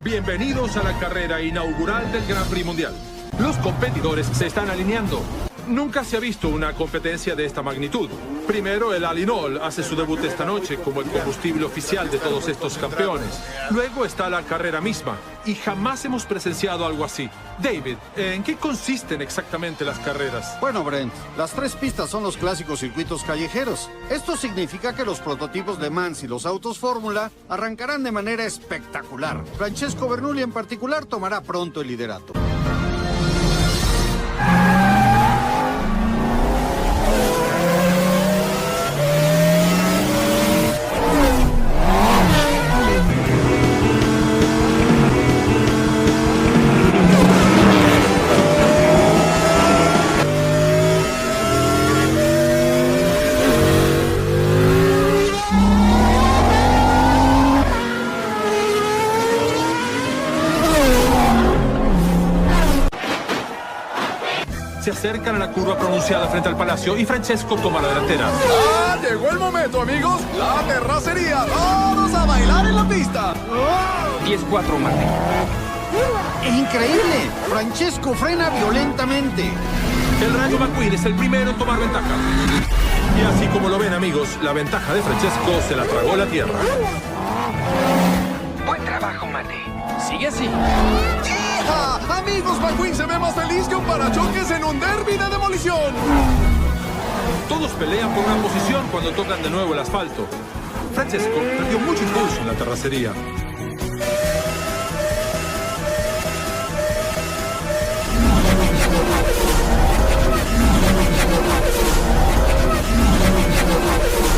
Bienvenidos a la carrera inaugural del Gran Prix Mundial. Los competidores se están alineando. Nunca se ha visto una competencia de esta magnitud. Primero, el Alinol hace su debut esta noche como el combustible oficial de todos estos campeones. Luego está la carrera misma, y jamás hemos presenciado algo así. David, ¿en qué consisten exactamente las carreras? Bueno, Brent, las tres pistas son los clásicos circuitos callejeros. Esto significa que los prototipos de Mans y los autos Fórmula arrancarán de manera espectacular. Francesco Bernoulli en particular tomará pronto el liderato. Se acercan a la curva pronunciada frente al palacio y Francesco toma la delantera. ¡Ah! Llegó el momento, amigos. La terracería. ¡Vamos a bailar en la pista! 10-4, Martín. ¡Increíble! Francesco frena violentamente. El Rayo McQueen es el primero en tomar ventaja. Y así como lo ven, amigos, la ventaja de Francesco se la tragó la tierra. Buen trabajo, Mate. Sigue así. ¡Ja! Amigos, McQueen se ve más feliz que un parachoques en un derbi de demolición. Todos pelean por una posición cuando tocan de nuevo el asfalto. Francesco perdió mucho impulso en la terracería.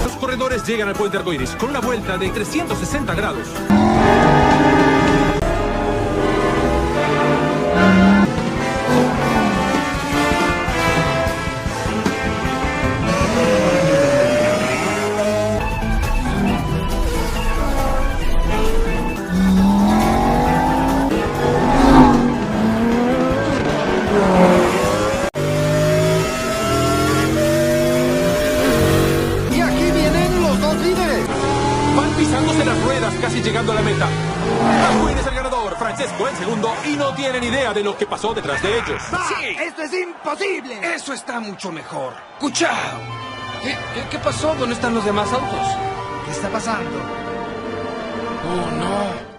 Los corredores llegan al puente arcoíris con una vuelta de 360 grados. Pisándose las ruedas, casi llegando a la meta. McQueen es el ganador, Francesco en segundo, y no tienen idea de lo que pasó detrás de ellos. ¡Sí! ¡Esto es imposible! Eso está mucho mejor. ¡Cuchao! ¿Qué pasó? ¿Dónde están los demás autos? ¿Qué está pasando? Oh, no.